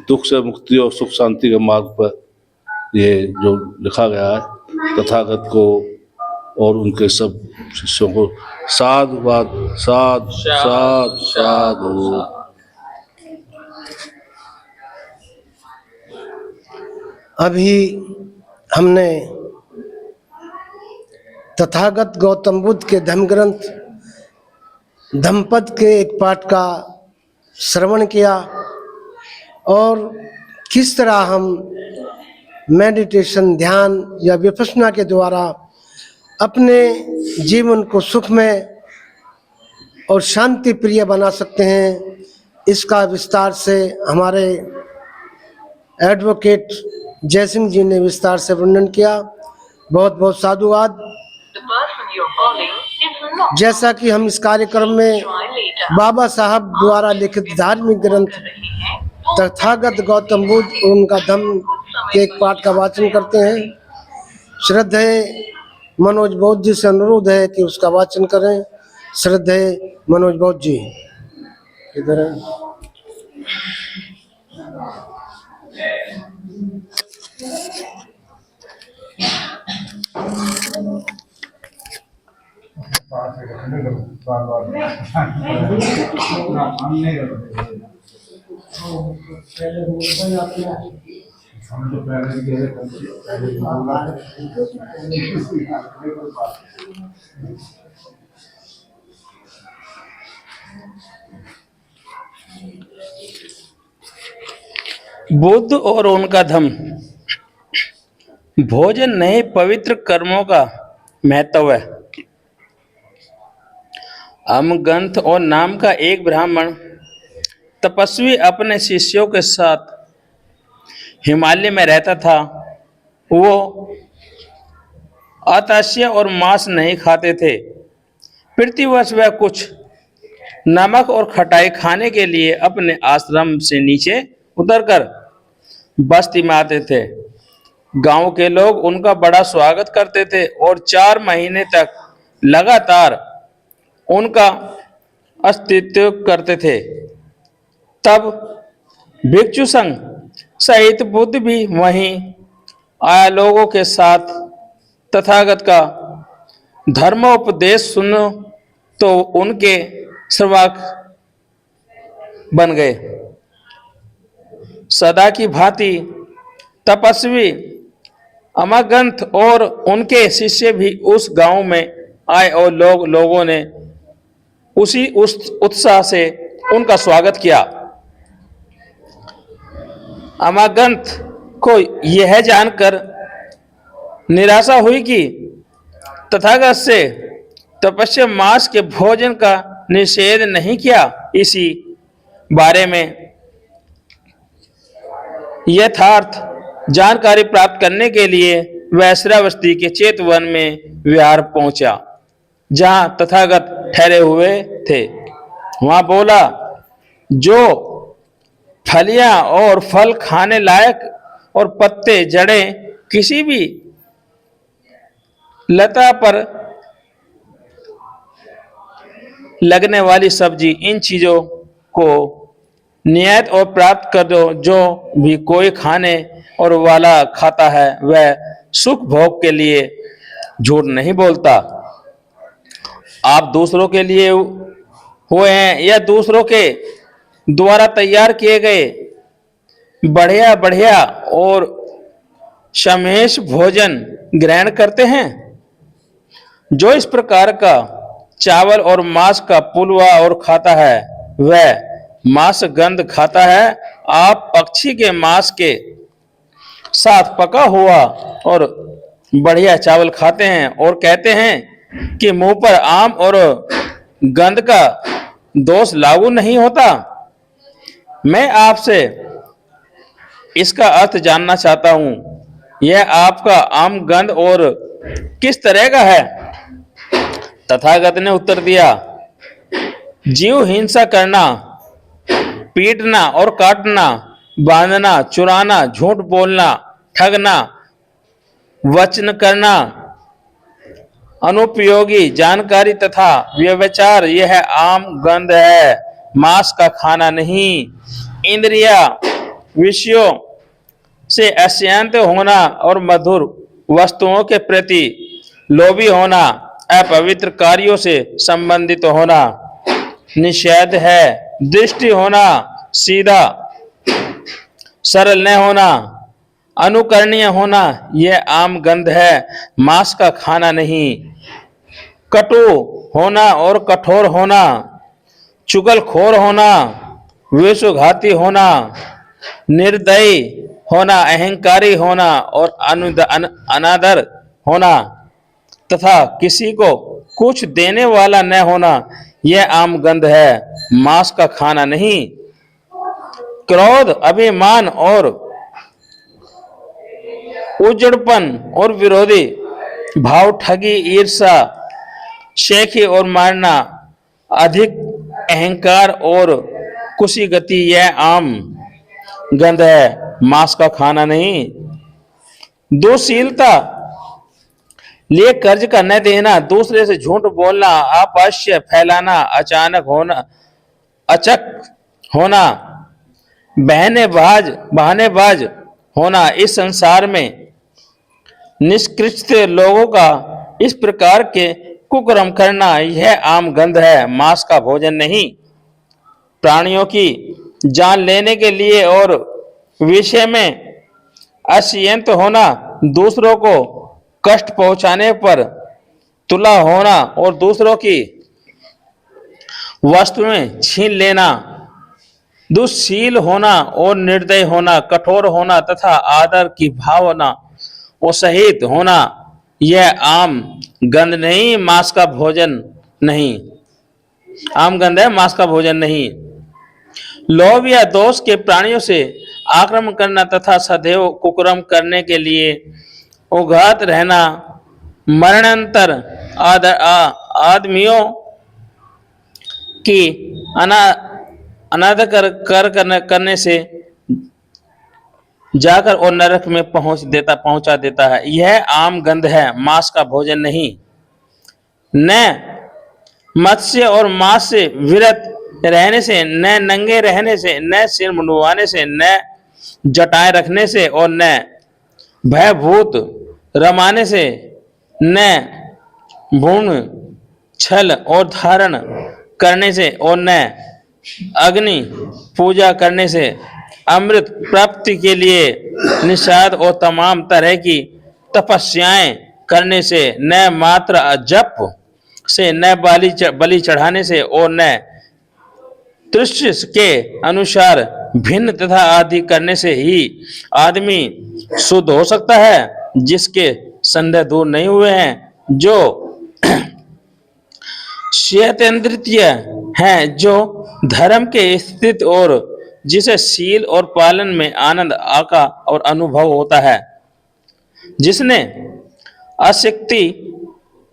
दुख से मुक्ति और सुख शांति के मार्ग पर ये जो लिखा गया है, तथागत को और उनके सब शिष्यों को साधुवाद, साधु साधु साधु। अभी हमने तथागत गौतम बुद्ध के धम्म ग्रंथ धम्मपद के एक पाठ का श्रवण किया और किस तरह हम मेडिटेशन, ध्यान या विपश्यना के द्वारा अपने जीवन को सुखमय और शांति प्रिय बना सकते हैं, इसका विस्तार से हमारे एडवोकेट जयसिंह जी ने विस्तार से वर्णन किया। बहुत बहुत साधुवाद। जैसा कि हम इस कार्यक्रम में बाबा साहब द्वारा लिखित धार्मिक ग्रंथ तथागत गौतम बुद्ध और उनका धम्म के एक पाठ का वाचन करते हैं, श्रद्धेय मनोज बौद्ध जी से अनुरोध है कि उसका वाचन करें। श्रद्धेय मनोज बौद्ध जी इधर है। बुद्ध और उनका धम्म। भोजन नहीं, पवित्र कर्मों का महत्व है। अमगंथ और नाम का एक ब्राह्मण तपस्वी अपने शिष्यों के साथ हिमालय में रहता था। वो अतस्य और मांस नहीं खाते थे। प्रतिवर्ष वह कुछ नमक और खटाई खाने के लिए अपने आश्रम से नीचे उतरकर बस्ती में आते थे। गांव के लोग उनका बड़ा स्वागत करते थे और 4 महीने तक लगातार उनका अस्तित्व करते थे। तब भिक्षु संघ सहित बुद्ध भी वहीं आया लोगों के साथ तथागत का धर्मोपदेश सुनो तो उनके श्रावक बन गए। सदा की भांति तपस्वी अमगंथ और उनके शिष्य भी उस गांव में आए और लोगों ने उस उत्साह से उनका स्वागत किया। अमगंथ को यह जानकर निराशा हुई कि तथागत से तपस्या मांस के भोजन का निषेध नहीं किया। इसी बारे में यथार्थ जानकारी प्राप्त करने के लिए वह श्रावस्ती के चेतवन में विहार पहुंचा, जहां तथागत ठहरे हुए थे। वहां बोला, जो फलियां और फल खाने लायक और पत्ते जड़ें किसी भी लता पर लगने वाली सब्जी, इन चीजों को नियत और प्राप्त कर दो। जो भी कोई खाने और वाला खाता है वह सुख भोग के लिए झूठ नहीं बोलता। आप दूसरों के लिए हुए हैं या दूसरों के द्वारा तैयार किए गए बढ़िया बढ़िया और शमेश भोजन ग्रहण करते हैं। जो इस प्रकार का चावल और मांस का पुलवा और खाता है वह मांस गंध खाता है। आप पक्षी के मांस के साथ पका हुआ और बढ़िया चावल खाते हैं और कहते हैं कि मुंह पर आम और गंध का दोष लागू नहीं होता। मैं आपसे इसका अर्थ जानना चाहता हूं। यह आपका आम गंध और किस तरह का है? तथागत ने उत्तर दिया, जीव हिंसा करना, पीटना और काटना, बांधना, चुराना, झूठ बोलना, ठगना, वचन करना, अनुपयोगी जानकारी तथा व्यभिचार यह आम गंध है, मांस का खाना नहीं। इंद्रिया विषयों से अशांत होना और मधुर वस्तुओं के प्रति लोभी होना, अपवित्र कार्यों से संबंधित होना निषेध है। दृष्टि होना, सीधा सरल न होना, अनुकरणीय होना, यह आम गंध है, मांस का खाना नहीं। कटु होना और कठोर होना, चुगलखोर होना, विश्वासघाती होना, निर्दयी होना, अहंकारी होना और अनादर होना तथा किसी को कुछ देने वाला न होना, यह आम गंध है, मांस का खाना नहीं। क्रोध, अभिमान और उजड़पन और विरोधी भाव, ठगी, ईर्षा, शेखी और मारना, अधिक अहंकार और कुशी गति, यह आम गंध है, मांस का खाना नहीं। दोषीलता, लिए कर्ज का न देना, दूसरे से झूठ बोलना, अपहास्य फैलाना, अचानक होना, अचक होना, बहानेबाज होना, इस संसार में निष्कृष्ट लोगों का इस प्रकार के कुकर्म करना, यह आम गंध है, मांस का भोजन नहीं। प्राणियों की जान लेने के लिए और विषय में अशियंत होना, दूसरों को कष्ट पहुंचाने पर तुला होना और दूसरों की वस्तुएं छीन लेना, दुश्शील होना और निर्दय होना, कठोर होना तथा आदर की भावना और सहित होना, यह आम गंध नहीं, मांस का भोजन नहीं। आम गंध है, मांस का भोजन नहीं। लोभ या दोष के प्राणियों से आक्रमण करना तथा सदैव कुकर्म करने के लिए उघात रहना, मरणांतर आदमियों की अनादर करने से जाकर और नरक में पहुंचा देता है, यह आम गंध है, मांस का भोजन नहीं। न मत्स्य और मांस से विरत रहने से, न नंगे रहने से, न सिर मुंडवाने से, न जटाएं रखने से और न भयभूत रमाने से, न भूण छल और धारण करने से और न अग्नि पूजा करने से, अमृत प्राप्ति के लिए निषाद और तमाम तरह की तपस्याएं करने से, न मात्र जप से, न बलि चढ़ाने से और न दृश्य के अनुसार भिन्न तथा आदि करने से ही आदमी शुद्ध हो सकता है, जिसके संदेह दूर नहीं हुए हैं, जो स्वतंत्रीय हैं, जो धर्म के स्थित और जिसे शील और पालन में आनंद आका और अनुभव होता है, जिसने आसक्ति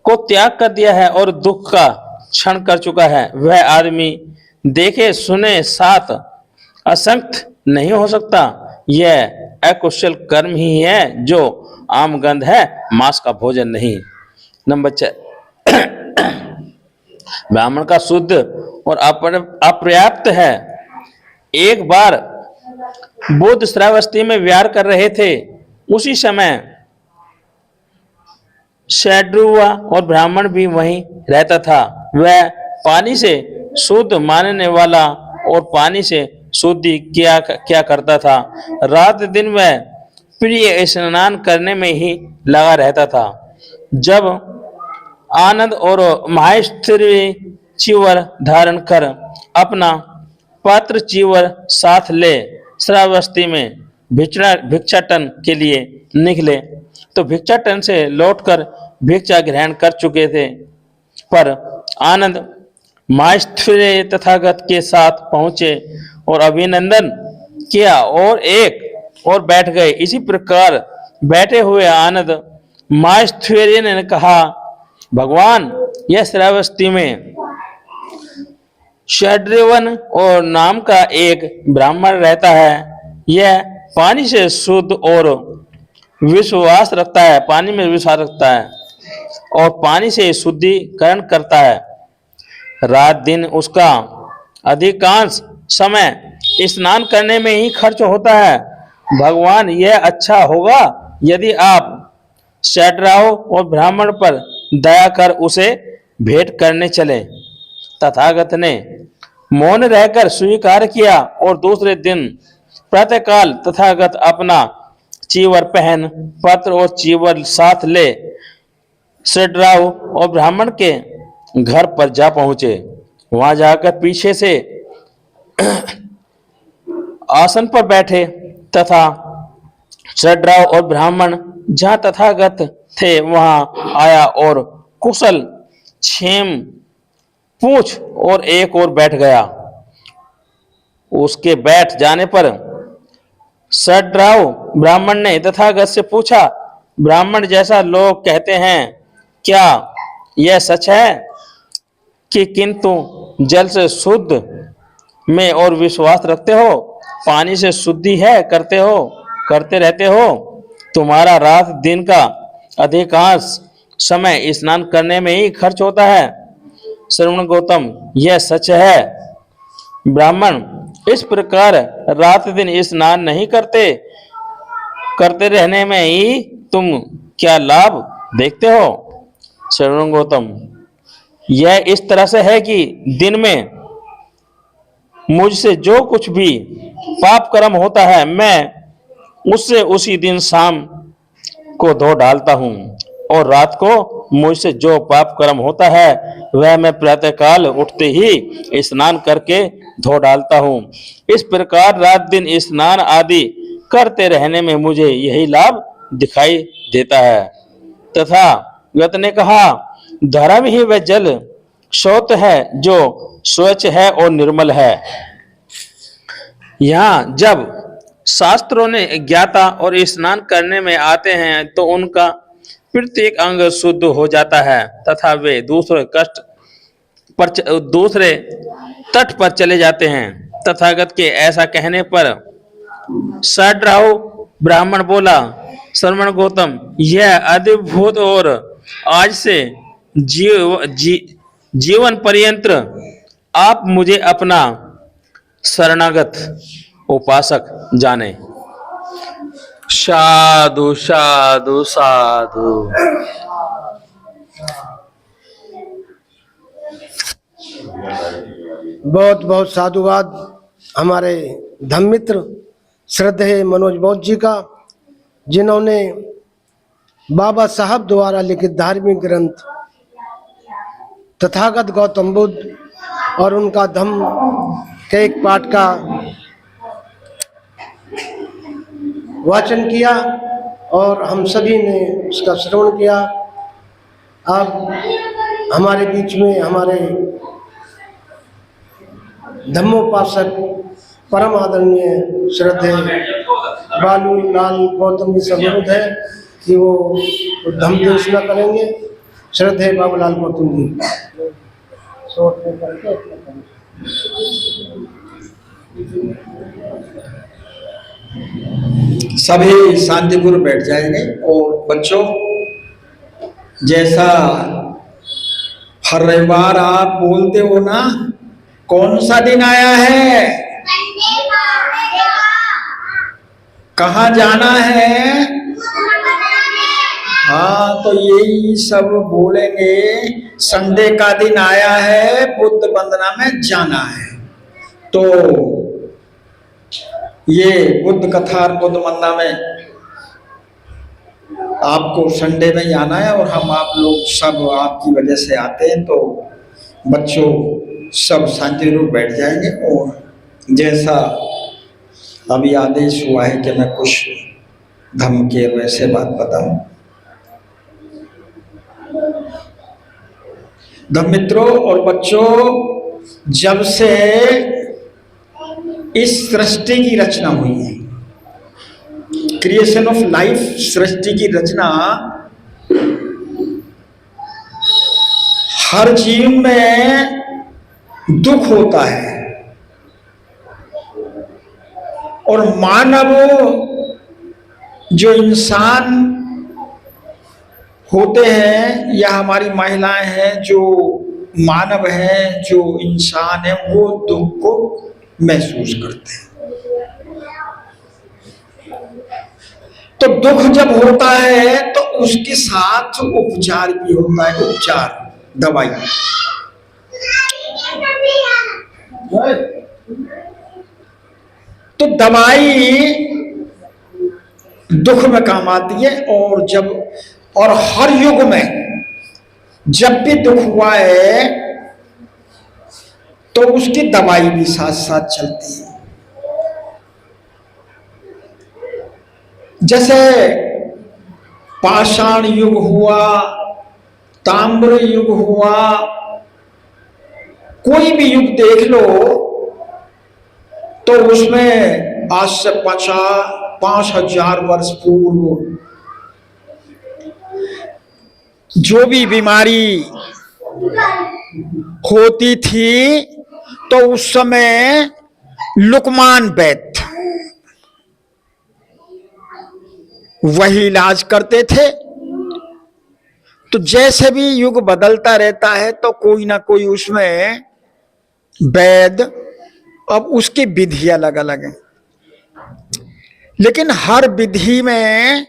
को त्याग कर दिया है और दुख का क्षण कर चुका है, वह आदमी देखे सुने साथ असंख्य नहीं हो सकता। यह अकुशल कर्म ही है जो आम गंध है, मांस का भोजन नहीं। नंबर 4, ब्राह्मण का शुद्ध और अपर्याप्त है। एक बार बुद्ध श्रावस्ती में विहार कर रहे थे। उसी समय शैड्रुवा और ब्राह्मण भी वहीं रहता था। वह पानी से शुद्ध मानने वाला और पानी से शुद्धि क्या करता था। रात दिन वह प्रिय स्नान करने में ही लगा रहता था। जब आनंद और माहेश्वरी चीवर धारण कर अपना पात्र चीवर साथ ले श्रावस्ती में भिक्षाटन के लिए निकले, तो भिक्षाटन से लौटकर भिक्षा ग्रहण कर चुके थे। पर आनंद माहेश्वरी तथागत के साथ पहुंचे और अभिनंदन किया और एक और बैठ गए। इसी प्रकार बैठे हुए आनंद माहेश्वरी ने कहा, भगवान, यह श्रावस्ती में शैड्रेवन और नाम का एक ब्राह्मण रहता है। यह पानी से शुद्ध और विश्वास रखता है, पानी में विश्वास रखता है और पानी से शुद्धिकरण करता है। रात दिन उसका अधिकांश समय स्नान करने में ही खर्च होता है। भगवान, यह अच्छा होगा यदि आप शैडराव और ब्राह्मण पर दया कर उसे भेंट करने चले। तथागत ने मौन रहकर स्वीकार किया और दूसरे दिन प्रातःकाल तथागत अपना चीवर पहन, पत्र और चीवर साथ ले शैडराव और ब्राह्मण के घर पर जा पहुंचे। वहां जाकर पीछे से आसन पर बैठे तथा शैडराव और ब्राह्मण जहां तथागत थे वहां आया और कुशल क्षेम पूछ और एक और बैठ गया। उसके बैठ जाने पर शैडराव ब्राह्मण ने तथागत से पूछा, ब्राह्मण जैसा लोग कहते हैं, क्या यह सच है कि किंतु जल से शुद्ध में और विश्वास रखते हो, पानी से शुद्धि है करते रहते हो, तुम्हारा रात दिन का अधिकांश समय स्नान करने में ही खर्च होता है। श्रवण गौतम, यह सच है। ब्राह्मण, इस प्रकार रात दिन स्नान नहीं करते रहने में ही तुम क्या लाभ देखते हो? श्रवण गौतम, यह इस तरह से है कि दिन में मुझसे जो कुछ भी पाप कर्म होता है मैं उससे उसी दिन शाम को धो डालता हूँ, और रात को मुझसे जो पाप कर्म होता है वह मैं प्रातःकाल उठते ही स्नान करके धो डालता हूँ। इस प्रकार रात दिन स्नान आदि करते रहने में मुझे यही लाभ दिखाई देता है। तथा गत ने कहा, धर्म ही वह जल स्रोत है जो स्वच्छ है और निर्मल है। यहाँ जब शास्त्रों ने ज्ञाता और स्नान करने में आते हैं तो उनका प्रत्येक अंग शुद्ध हो जाता है तथा वे दूसरे तट पर चले जाते हैं। तथागत के ऐसा कहने पर शैडराव ब्राह्मण बोला, श्रवण गौतम, यह अद्भुत और आज से जीवन पर्यंत आप मुझे अपना शरणागत उपासक जाने। साधु साधु साधु। बहुत बहुत साधुवाद हमारे धम्मित्र श्रद्धेय मनोज बौद्ध जी का, जिन्होंने बाबा साहब द्वारा लिखित धार्मिक ग्रंथ तथागत गौतम बुद्ध और उनका धम्म के एक पाठ का वाचन किया और हम सभी ने उसका श्रवण किया। अब हमारे बीच में हमारे धम्मोपासक परम आदरणीय श्रद्धेय बालू लाल गौतम जी से अनुरोध है कि वो धम्म देशना करेंगे। श्रद्धेय बाबूलाल गौतम जी। सभी शांतिपूर्वक बैठ जाएंगे। और बच्चों, जैसा हर रविवार आप बोलते हो ना, कौन सा दिन आया है, कहाँ जाना है, हाँ तो यही सब बोलेंगे। संडे का दिन आया है, बुद्ध वंदना में जाना है। तो ये बुद्ध कथा और बुद्ध वंदना में आपको संडे में ही आना है और हम आप लोग सब आपकी वजह से आते हैं। तो बच्चों सब शांति रूप बैठ जाएंगे। और जैसा अभी आदेश हुआ है कि मैं कुछ धम्म के वैसे बात बताऊं। धम्म मित्रों और बच्चों, जब से इस सृष्टि की रचना हुई है, क्रिएशन ऑफ लाइफ, सृष्टि की रचना, हर जीव में दुख होता है। और मानव जो इंसान होते हैं या हमारी महिलाएं हैं, जो मानव हैं, जो इंसान है, वो दुख को महसूस करते हैं। तो दुख जब होता है तो उसके साथ उपचार भी होता है, उपचार, दवाई। तो दवाई दुख में काम आती है, और हर युग में जब भी दुख हुआ है तो उसकी दवाई भी साथ साथ चलती है। जैसे पाषाण युग हुआ, ताम्र युग हुआ, कोई भी युग देख लो तो उसमें आज से 5,000 वर्ष पूर्व जो भी बीमारी होती थी तो उस समय लुकमान वैद्य वही इलाज करते थे। तो जैसे भी युग बदलता रहता है तो कोई ना कोई उसमें वैद्य, अब उसकी विधि अलग अलग है, लेकिन हर विधि में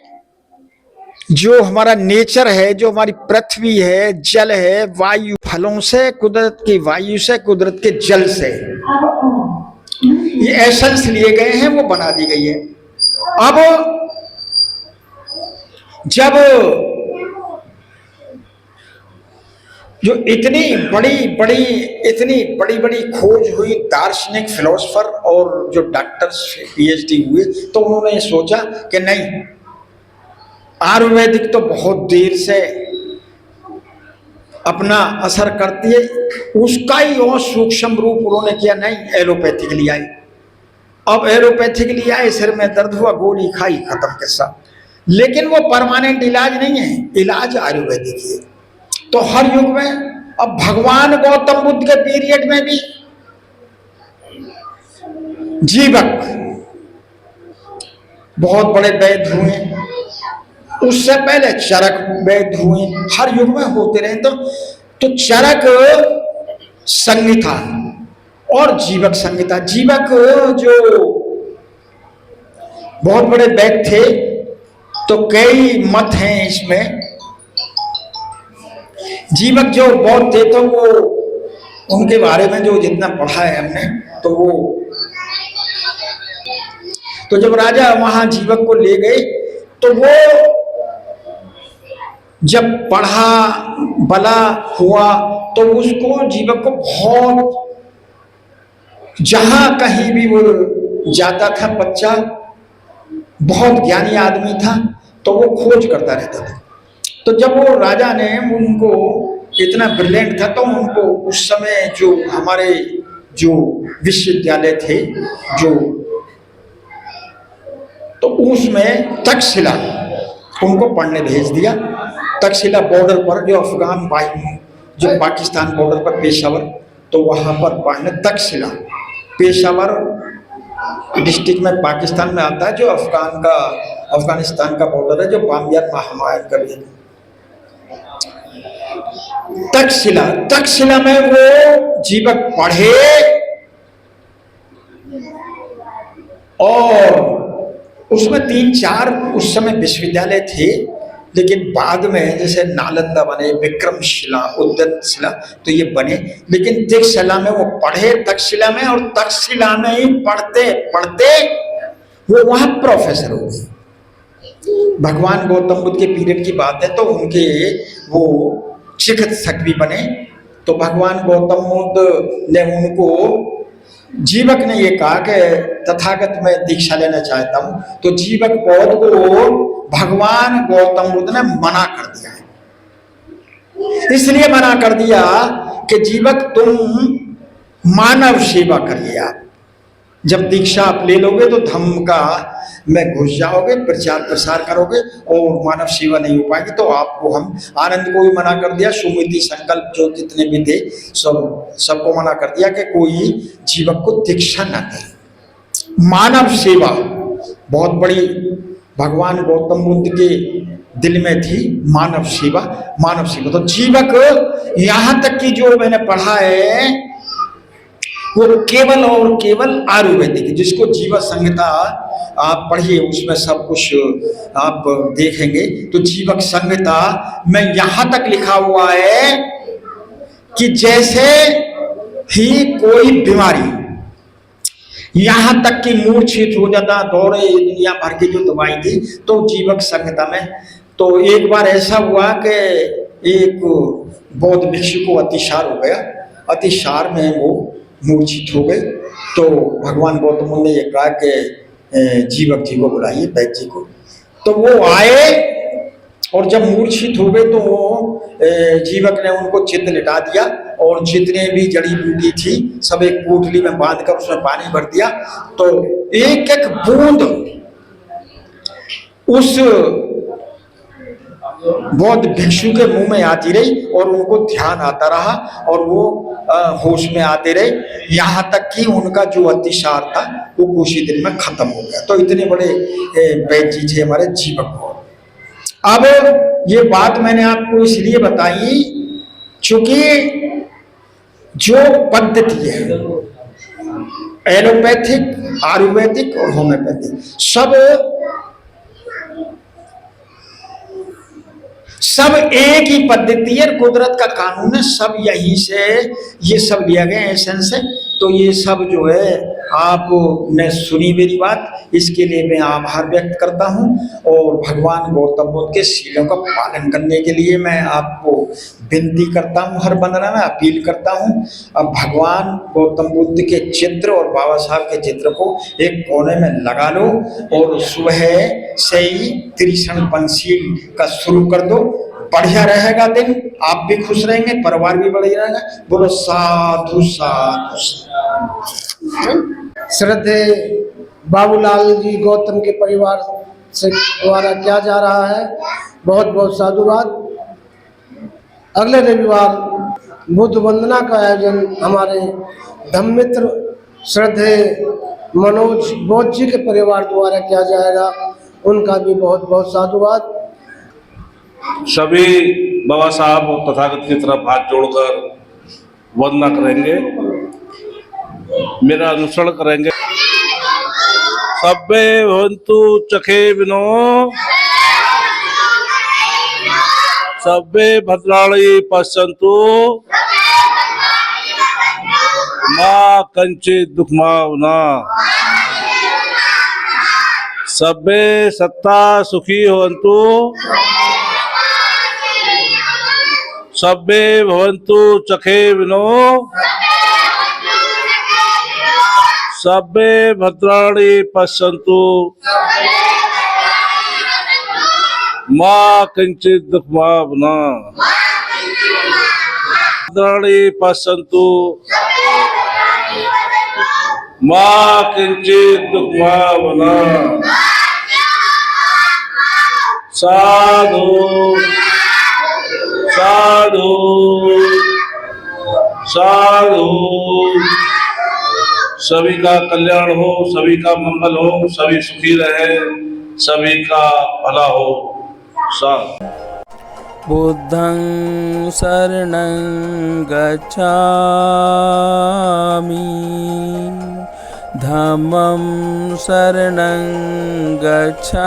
जो हमारा नेचर है, जो हमारी पृथ्वी है, जल है, वायु, फलों से, कुदरत की वायु से, कुदरत के जल से ये एसेंस लिए गए हैं, वो बना दी गई है। अब जब जो इतनी बड़ी खोज हुई, दार्शनिक, फिलोसफर और जो डॉक्टर्स पीएचडी हुए, तो उन्होंने सोचा कि नहीं, आयुर्वेदिक तो बहुत देर से अपना असर करती है, उसका ही और सूक्ष्म रूप उन्होंने किया, नहीं, एलोपैथिक लिया है। अब एलोपैथिक लिया है, सिर में दर्द हुआ, गोली खाई, खत्म किस्सा। लेकिन वो परमानेंट इलाज नहीं है, इलाज आयुर्वेदिक है। तो हर युग में, अब भगवान गौतम बुद्ध के पीरियड में भी जीवक बहुत बड़े वैद्य हुए, उससे पहले चरक वैद्य हुए, हर युग में होते रहे। तो चरक संहिता और जीवक संहिता, जीवक जो बहुत बड़े वैद्य थे, तो कई मत हैं इसमें। जीवक जो बौद्ध थे, तो वो उनके बारे में जो जितना पढ़ा है हमने, तो जब राजा वहां जीवक को ले गए, तो वो जब पढ़ा बला हुआ तो उसको, जीवक को बहुत, जहां कहीं भी वो जाता था बच्चा, बहुत ज्ञानी आदमी था, तो वो खोज करता रहता था। तो जब वो राजा ने उनको, इतना ब्रिलियंट था, तो उनको उस समय जो हमारे जो विश्वविद्यालय थे, जो, तो उसमें तक्षशिला उनको पढ़ने भेज दिया। तक्षशिला बॉर्डर पर, जो अफगान जो पाकिस्तान बॉर्डर पर, पेशावर, तो वहां पर पढ़ने, तक्षशिला पेशावर डिस्ट्रिक्ट में पाकिस्तान में आता है, जो अफगानिस्तान का बॉर्डर है, जो बामियान महामारी का भी है। तक्षशिला में वो जीवक पढ़े, और उसमें 3-4 उस समय विश्वविद्यालय थे, लेकिन बाद में जैसे नालंदा बने, विक्रमशिला, उदयशिला, तो ये बने। लेकिन तक्षशिला में वो पढ़े, तक्षशिला में, और तक्षशिला में ही पढ़ते पढ़ते वो वहां प्रोफेसर हो गए। भगवान गौतम बुद्ध के पीरियड की बात है, तो उनके वो चिकित्सक भी बने। तो भगवान गौतम बुद्ध ने उनको, जीवक ने ये कहा कि तथागत मैं दीक्षा लेना चाहता हूं, तो जीवक बौद्ध को भगवान गौतम बुद्ध ने मना कर दिया है। इसलिए मना कर दिया कि जीवक तुम मानव सेवा करिए। आप जब दीक्षा आप ले लोगे तो धम्म का में घुस जाओगे, प्रचार प्रसार करोगे, और मानव सेवा नहीं हो पाएगी। तो आपको हम, आनंद को भी मना कर दिया, सुमिति, संकल्प, जो जितने भी थे सबको मना कर दिया कि कोई जीवक को दीक्षा न दे। मानव सेवा बहुत बड़ी भगवान गौतम बुद्ध के दिल में थी, मानव सेवा, मानव सेवा। तो जीवक, यहां तक कि जो मैंने पढ़ा है वो केवल और केवल आयुर्वेदिक, जिसको जीवन संहिता आप पढ़िए उसमें सब कुछ आप देखेंगे। तो जीवक संहिता में यहां तक लिखा हुआ है कि जैसे ही कोई बीमारी, यहां तक कि मूर्छित हो जाता, दौरे, दुनिया भर की जो दवाई थी, तो जीवक संहिता में। तो एक बार ऐसा हुआ कि एक बौद्ध भिक्षु को अतिसार हो गया, अतिसार में वो मूर्छित हो गए। तो भगवान गौतम ने ये कहा कि जीवक जी को बुलाइए, वैद्य जी को। तो वो आए और जब मूर्छित हो गए तो जीवक ने उनको चित्त लिटा दिया और जितने भी जड़ी बूटी थी सब एक पोटली में बांधकर उसमें पानी भर दिया। तो एक एक बूंद उस बौद्ध भिक्षु के मुंह में आती रही और उनको ध्यान आता रहा और वो होश में आते रहे, यहाँ तक कि उनका जो अतिसार था वो कुछ ही दिन में खत्म हो गया। तो इतने बड़े वैद्य जी थे हमारे जीवक। अब ये बात मैंने आपको इसलिए बताई क्योंकि जो पद्धति है एलोपैथिक, आयुर्वेदिक और होम्योपैथिक, सब एक ही पद्धति है, कुदरत का कानून है, सब यहीं से ये सब लिया गया एसेंस से। तो ये सब जो है आपने सुनी मेरी बात, इसके लिए मैं आभार व्यक्त करता हूँ और भगवान गौतम बुद्ध के शीलों का पालन करने के लिए मैं आपको विनती करता हूँ, हर बंदना में अपील करता हूँ। अब भगवान गौतम बुद्ध के चित्र और बाबा साहब के चित्र को एक कोने में लगा लो और सुबह से ही त्रिशण पंचशील का शुरू कर दो। बढ़िया रहेगा दिन, आप भी खुश रहेंगे, परिवार भी बढ़िया रहेगा। बोलो साधु साधु। श्रद्धे बाबूलाल जी गौतम के परिवार से द्वारा किया जा रहा है, बहुत बहुत साधुवाद। अगले रविवार बुद्ध वंदना का आयोजन हमारे धम्मित्र श्रद्धे मनोज बौद्ध जी के परिवार द्वारा किया जाएगा, उनका भी बहुत बहुत साधुवाद। सभी बाबा साहब और तथागत की तरफ हाथ जोड़कर वंदना करेंगे, मेरा अनुसरण करेंगे। सब्बे भवन्तु चखे विनो, सब्बे भद्राणि पश्यन्तु, मां कंचित दुःखमावना, सब्बे सत्ता सुखी होवन्तु, सब्बे भवन्तु चखे विनो, सब्बे भद्राणि पश्यन्तु, मां किंचित दुःखमावना, भद्राणि पश्यन्तु, मां किंचित दुःखमावना। साधु साधु साधु। सभी का कल्याण हो, सभी का मंगल हो, सभी सुखी रहे, सभी का भला हो। साधु। बुद्धं शरणं गच्छामि, धम्मं शरणं गच्छामि,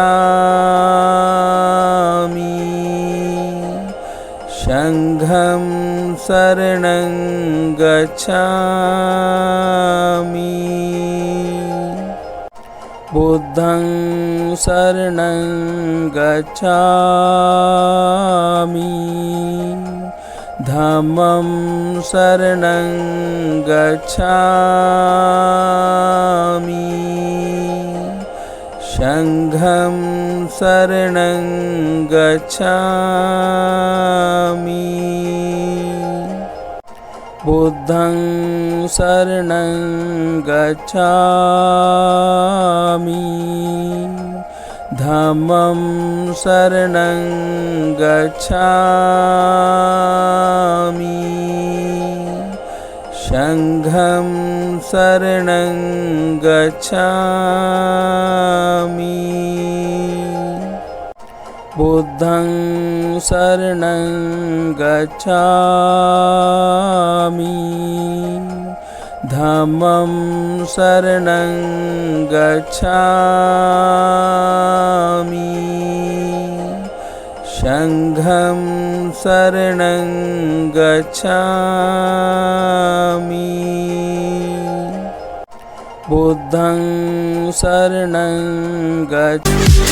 संघं शरणं गच्छामि, बुद्धं शरणं गच्छामि, धम्मं शरणं गच्छामि, संघं शरणं गच्छामि, बुद्धं शरणं गच्छामि, धम्मं शरणं गच्छामि, संघं शरणं गच्छामि, बुद्धं शरणं गच्छामि, धम्मं शरणं गच्छामि संघं शरणं गच्छामि बुद्धं शरणं गच्छामि